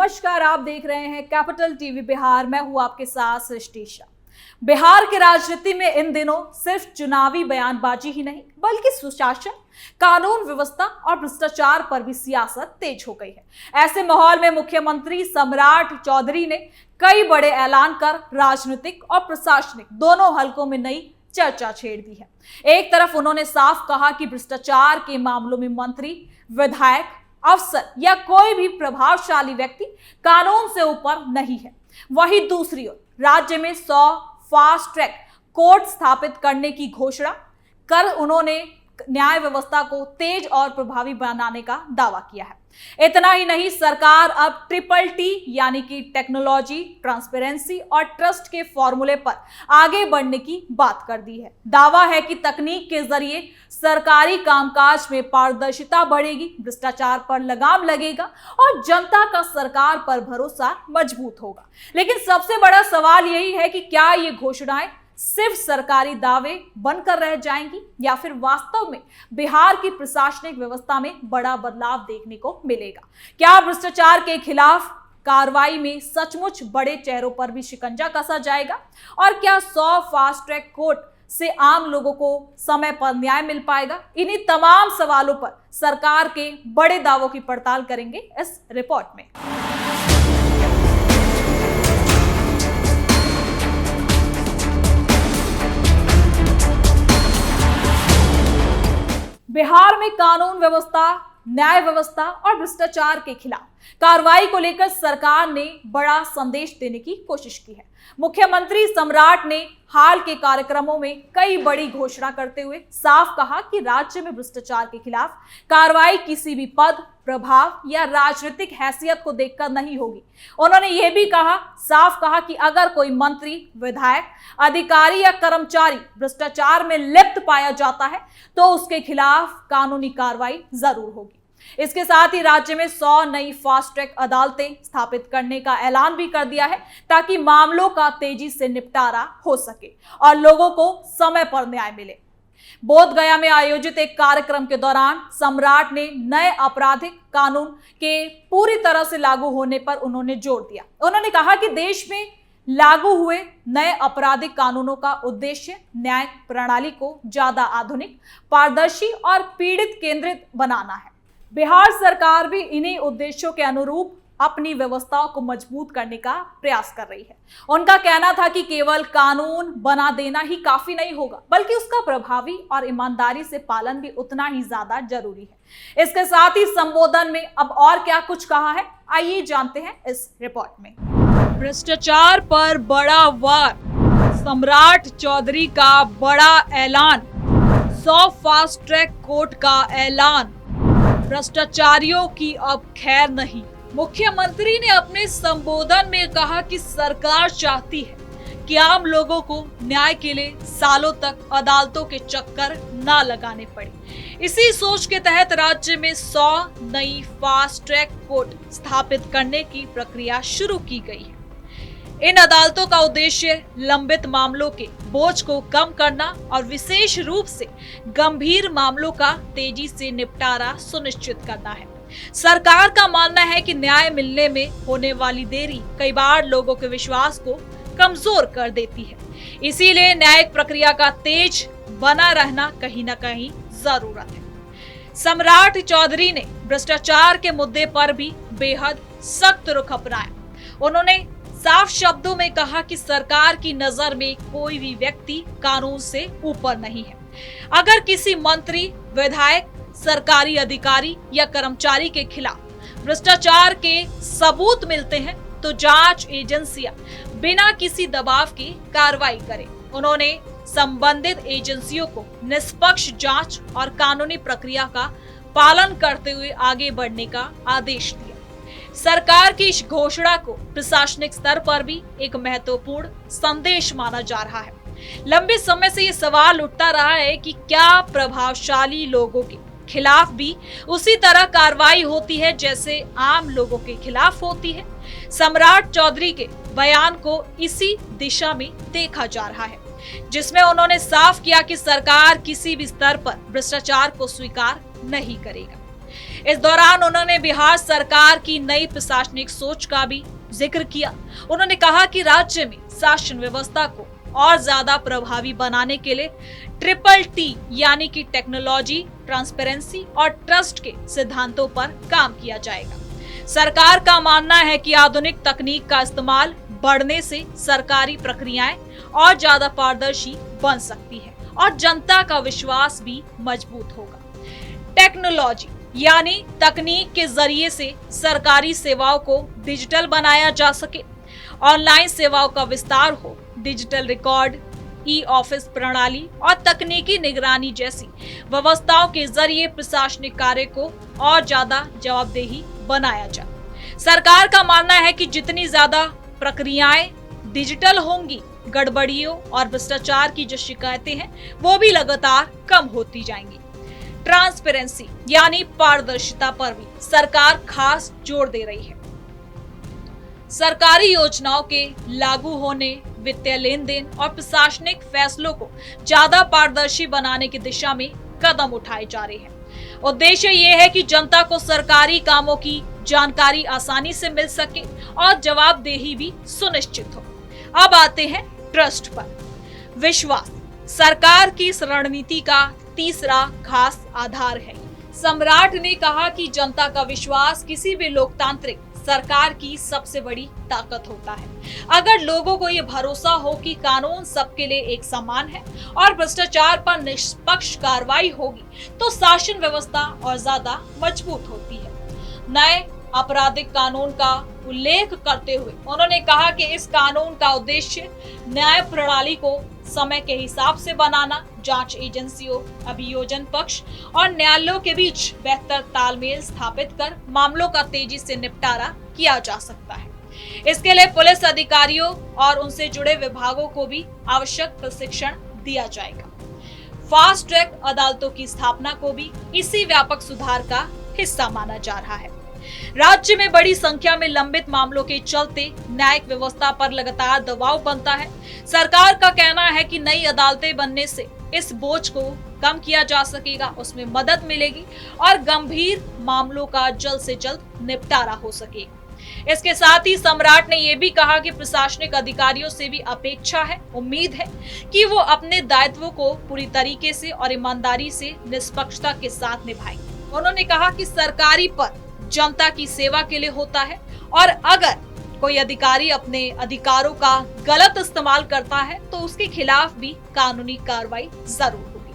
नमस्कार, आप देख रहे हैं कैपिटल टीवी बिहार। मैं हूं आपके साथ सृष्टि शाह। बिहार की राजनीति में इन दिनों सिर्फ चुनावी बयानबाजी ही नहीं बल्कि सुशासन, कानून व्यवस्था और भ्रष्टाचार पर भी सियासत तेज हो गई है। ऐसे माहौल में मुख्यमंत्री सम्राट चौधरी ने कई बड़े ऐलान कर राजनीतिक और प्रशासनिक दोनों हलकों में नई चर्चा छेड़ दी है। एक तरफ उन्होंने साफ कहा कि भ्रष्टाचार के मामलों में मंत्री, विधायक, अफसर या कोई भी प्रभावशाली व्यक्ति कानून से ऊपर नहीं है। वहीं दूसरी ओर राज्य में 100 फास्ट ट्रैक कोर्ट स्थापित करने की घोषणा कर उन्होंने न्याय व्यवस्था को तेज और प्रभावी बनाने का दावा किया है। इतना ही नहीं, सरकार अब TTT यानी कि टेक्नोलॉजी, ट्रांसपेरेंसी और ट्रस्ट के फॉर्मूले पर आगे बढ़ने की बात कर दी है। दावा है कि तकनीक के जरिए सरकारी कामकाज में पारदर्शिता बढ़ेगी, भ्रष्टाचार पर लगाम लगेगा और जनता का सरकार पर भरोसा मजबूत होगा। लेकिन सबसे बड़ा सवाल यही है कि क्या ये घोषणाएं सिर्फ सरकारी दावे बनकर रह जाएंगी या फिर वास्तव में बिहार की प्रशासनिक व्यवस्था में बड़ा बदलाव देखने को मिलेगा। क्या भ्रष्टाचार के खिलाफ कार्रवाई में सचमुच बड़े चेहरों पर भी शिकंजा कसा जाएगा और क्या 100 फास्ट ट्रैक कोर्ट से आम लोगों को समय पर न्याय मिल पाएगा? इन्हीं तमाम सवालों पर सरकार के बड़े दावों की पड़ताल करेंगे इस रिपोर्ट में। बिहार में कानून व्यवस्था, न्याय व्यवस्था और भ्रष्टाचार के खिलाफ कार्रवाई को लेकर सरकार ने बड़ा संदेश देने की कोशिश की है। मुख्यमंत्री सम्राट ने हाल के कार्यक्रमों में कई बड़ी घोषणा करते हुए साफ कहा कि राज्य में भ्रष्टाचार के खिलाफ कार्रवाई किसी भी पद, प्रभाव या राजनीतिक हैसियत को देखकर नहीं होगी। उन्होंने यह भी साफ कहा कि अगर कोई मंत्री, विधायक, अधिकारी या कर्मचारी भ्रष्टाचार में लिप्त पाया जाता है तो उसके खिलाफ कानूनी कार्रवाई जरूर होगी। इसके साथ ही राज्य में 100 नई फास्ट ट्रैक अदालतें स्थापित करने का ऐलान भी कर दिया है ताकि मामलों का तेजी से निपटारा हो सके और लोगों को समय पर न्याय मिले। बोधगया में आयोजित एक कार्यक्रम के दौरान सम्राट ने नए आपराधिक कानून के पूरी तरह से लागू होने पर उन्होंने जोर दिया। उन्होंने कहा कि देश में लागू हुए नए आपराधिक कानूनों का उद्देश्य न्याय प्रणाली को ज्यादा आधुनिक, पारदर्शी और पीड़ित केंद्रित बनाना है। बिहार सरकार भी इन्हीं उद्देश्यों के अनुरूप अपनी व्यवस्थाओं को मजबूत करने का प्रयास कर रही है। उनका कहना था कि केवल कानून बना देना ही काफी नहीं होगा बल्कि उसका प्रभावी और ईमानदारी से पालन भी उतना ही ज्यादा जरूरी है। इसके साथ ही संबोधन में अब और क्या कुछ कहा है, आइए जानते हैं इस रिपोर्ट में। भ्रष्टाचार पर बड़ा वार, सम्राट चौधरी का बड़ा ऐलान, 100 फास्ट ट्रैक कोर्ट का ऐलान, भ्रष्टाचारियों की अब खैर नहीं। मुख्यमंत्री ने अपने संबोधन में कहा कि सरकार चाहती है कि आम लोगों को न्याय के लिए सालों तक अदालतों के चक्कर ना लगाने पड़े। इसी सोच के तहत राज्य में 100 नई फास्ट ट्रैक कोर्ट स्थापित करने की प्रक्रिया शुरू की गई है। इन अदालतों का उद्देश्य लंबित मामलों के बोझ को कम करना और विशेष रूप से गंभीर मामलों का तेजी से निपटारा सुनिश्चित करना है। सरकार का मानना है कि न्याय मिलने में होने वाली देरी कई बार लोगों के विश्वास को कमजोर कर देती है। इसीलिए न्यायिक प्रक्रिया का तेज बना रहना कहीं न कहीं जरूरत है। सम्राट चौधरी ने भ्रष्टाचार के मुद्दे पर भी बेहद सख्त रुख अपनाया। उन्होंने साफ शब्दों में कहा कि सरकार की नजर में कोई भी व्यक्ति कानून से ऊपर नहीं है। अगर किसी मंत्री, विधायक, सरकारी अधिकारी या कर्मचारी के खिलाफ भ्रष्टाचार के सबूत मिलते हैं तो जांच एजेंसियां बिना किसी दबाव की कार्रवाई करें। उन्होंने संबंधित एजेंसियों को निष्पक्ष जांच और कानूनी प्रक्रिया का पालन करते हुए आगे बढ़ने का आदेश दिया। सरकार की इस घोषणा को प्रशासनिक स्तर पर भी एक महत्वपूर्ण संदेश माना जा रहा है। लंबे समय से ये सवाल उठता रहा है कि क्या प्रभावशाली लोगों के खिलाफ भी उसी तरह कार्रवाई होती है जैसे आम लोगों के खिलाफ होती है। सम्राट चौधरी के बयान को इसी दिशा में देखा जा रहा है, जिसमें उन्होंने साफ किया कि सरकार किसी भी स्तर पर भ्रष्टाचार को स्वीकार नहीं करेगा। इस दौरान उन्होंने बिहार सरकार की नई प्रशासनिक सोच का भी जिक्र किया। उन्होंने कहा कि राज्य में शासन व्यवस्था को और ज्यादा प्रभावी बनाने के लिए TTT यानी कि टेक्नोलॉजी, ट्रांसपेरेंसी और ट्रस्ट के सिद्धांतों पर काम किया जाएगा। सरकार का मानना है कि आधुनिक तकनीक का इस्तेमाल बढ़ने से सरकारी प्रक्रियाएं और ज्यादा पारदर्शी बन सकती है और जनता का विश्वास भी मजबूत होगा। टेक्नोलॉजी यानी तकनीक के जरिए से सरकारी सेवाओं को डिजिटल बनाया जा सके, ऑनलाइन सेवाओं का विस्तार हो, डिजिटल रिकॉर्ड, ई-ऑफिस प्रणाली और तकनीकी निगरानी जैसी व्यवस्थाओं के जरिए प्रशासनिक कार्य को और ज्यादा जवाबदेही बनाया जाए। सरकार का मानना है कि जितनी ज्यादा प्रक्रियाएं डिजिटल होंगी, गड़बड़ियों और भ्रष्टाचार की जो शिकायतें हैं वो भी लगातार कम होती जाएंगी। ट्रांसपेरेंसी यानी पारदर्शिता पर भी सरकार खास जोर दे रही है। सरकारी योजनाओं के लागू होने, वित्तीय लेन देन और प्रशासनिक फैसलों को ज्यादा पारदर्शी बनाने की दिशा में कदम उठाए जा रहे हैं। उद्देश्य ये है कि जनता को सरकारी कामों की जानकारी आसानी से मिल सके और जवाबदेही भी सुनिश्चित हो। अब आते हैं ट्रस्ट पर। विश्वास सरकार की इस रणनीति का तीसरा खास आधार है। सम्राट ने कहा कि जनता का विश्वास किसी भी लोकतांत्रिक सरकार की सबसे बड़ी ताकत होता है। अगर लोगों को ये भरोसा हो कि कानून सबके लिए एक समान है और भ्रष्टाचार पर निष्पक्ष कार्रवाई होगी, तो शासन व्यवस्था और ज्यादा मजबूत होती है। नए आपराधिक कानून का उल्लेख करते हुए उन्होंने कहा कि इस कानून का उद्देश्य न्याय प्रणाली को समय के हिसाब से बनाना, जांच एजेंसियों, अभियोजन पक्ष और न्यायालयों के बीच बेहतर तालमेल स्थापित कर मामलों का तेजी से निपटारा किया जा सकता है। इसके लिए पुलिस अधिकारियों और उनसे जुड़े विभागों को भी आवश्यक प्रशिक्षण दिया जाएगा। फास्ट ट्रैक अदालतों की स्थापना को भी इसी व्यापक सुधार का हिस्सा माना जा रहा है। राज्य में बड़ी संख्या में लंबित मामलों के चलते न्यायिक व्यवस्था पर लगातार दबाव बनता है। सरकार का कहना है कि नई अदालतें बनने से इस बोझ को कम किया जा सकेगा, उसमें मदद मिलेगी और गंभीर मामलों का जल्द से जल्द निपटारा हो सकेगा। इसके साथ ही सम्राट ने यह भी कहा कि प्रशासनिक अधिकारियों से भी अपेक्षा है, उम्मीद है कि वो अपने दायित्वों को पूरी तरीके से और ईमानदारी से निष्पक्षता के साथ निभाएंगे। उन्होंने कहा कि सरकारी पद जनता की सेवा के लिए होता है और अगर कोई अधिकारी अपने अधिकारों का गलत इस्तेमाल करता है तो उसके खिलाफ भी कानूनी कार्रवाई जरूर होगी।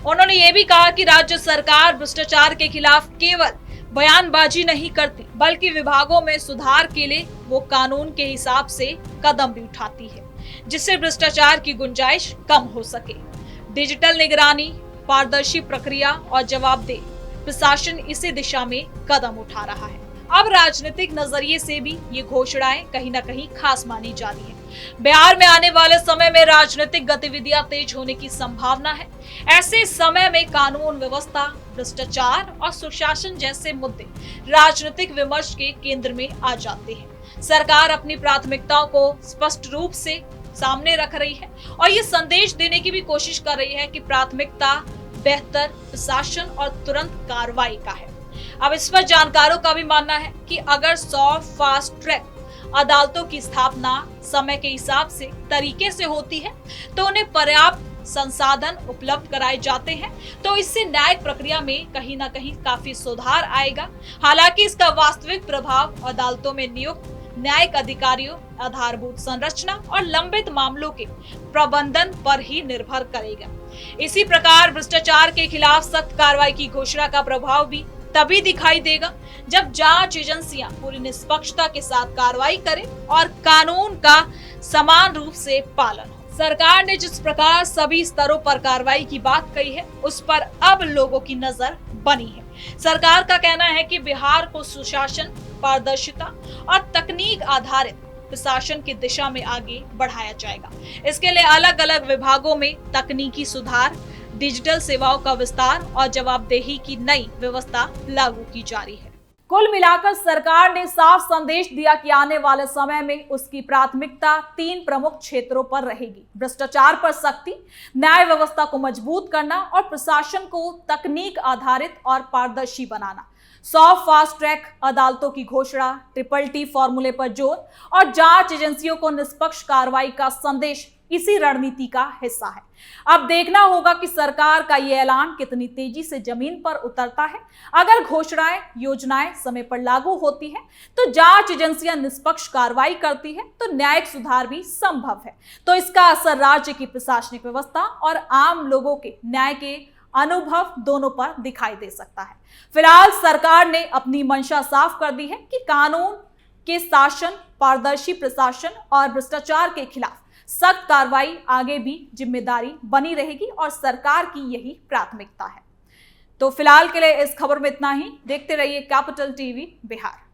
उन्होंने ये भी कहा कि राज्य सरकार भ्रष्टाचार के खिलाफ केवल बयानबाजी नहीं करती, बल्कि विभागों में सुधार के लिए वो कानून के हिसाब से कदम भी उठाती है, जिससे भ्रष्टाचार की गुंजाइश कम हो सके। डिजिटल निगरानी, पारदर्शी प्रक्रिया और जवाबदेह प्रशासन इसी दिशा में कदम उठा रहा है। अब राजनीतिक नजरिए से भी ये घोषणाएं कहीं न कहीं खास मानी जा रही है। बिहार में आने वाले समय में राजनीतिक गतिविधियां तेज होने की संभावना है। ऐसे समय में कानून व्यवस्था, भ्रष्टाचार और सुशासन जैसे मुद्दे राजनीतिक विमर्श के केंद्र में आ जाते हैं। सरकार अपनी प्राथमिकताओं को स्पष्ट रूप से सामने रख रही है और ये संदेश देने की भी कोशिश कर रही है कि प्राथमिकता बेहतर प्रशासन और तुरंत कार्रवाई का है। अब इस पर जानकारों का भी मानना है कि अगर 100 फास्ट ट्रैक अदालतों की स्थापना समय के हिसाब से तरीके से होती है तो उन्हें पर्याप्त संसाधन उपलब्ध कराए जाते हैं, तो इससे न्यायिक प्रक्रिया में कहीं ना कहीं काफी सुधार आएगा। हालांकि इसका वास्तविक प्रभाव अदालतों में नियुक्त न्यायिक अधिकारियों, आधारभूत संरचना और लंबित मामलों के प्रबंधन पर ही निर्भर करेगा। इसी प्रकार भ्रष्टाचार के खिलाफ सख्त कार्रवाई की घोषणा का प्रभाव भी तभी दिखाई देगा जब जांच एजेंसियां पूरी निष्पक्षता के साथ कार्रवाई करें और कानून का समान रूप से पालन हो। सरकार ने जिस प्रकार सभी स्तरों पर कार्रवाई की बात कही है, उस पर अब लोगों की नजर बनी है। सरकार का कहना है कि बिहार को सुशासन, पारदर्शिता और तकनीक आधारित प्रशासन की दिशा में आगे बढ़ाया जाएगा। इसके लिए अलग अलग विभागों में तकनीकी सुधार, डिजिटल सेवाओं का विस्तार और जवाबदेही की नई व्यवस्था लागू की जा रही है। कुल मिलाकर सरकार ने साफ संदेश दिया कि आने वाले समय में उसकी प्राथमिकता 3 प्रमुख क्षेत्रों पर रहेगी: भ्रष्टाचार पर सख्ती, न्याय व्यवस्था को मजबूत करना और प्रशासन को तकनीक आधारित और पारदर्शी बनाना। 100 फास्ट ट्रैक अदालतों की घोषणा, ट्रिपल T फॉर्मूले पर जोर और जांच एजेंसियों को निष्पक्ष कार्रवाई का संदेश इसी रणनीति का हिस्सा है। अब देखना होगा कि सरकार का यह ऐलान कितनी तेजी से जमीन पर उतरता है। अगर घोषणाएं, योजनाएं समय पर लागू होती हैं, तो जांच एजेंसियां निष्पक्ष कार्रवाई करती है, तो न्यायिक सुधार भी संभव है। तो इसका असर राज्य की प्रशासनिक व्यवस्था और आम लोगों के न्याय के अनुभव दोनों पर दिखाई दे सकता है। फिलहाल सरकार ने अपनी मंशा साफ कर दी है कि कानून के शासन, पारदर्शी प्रशासन और भ्रष्टाचार के खिलाफ सख्त कार्रवाई आगे भी जिम्मेदारी बनी रहेगी और सरकार की यही प्राथमिकता है। तो फिलहाल के लिए इस खबर में इतना ही। देखते रहिए कैपिटल टीवी बिहार।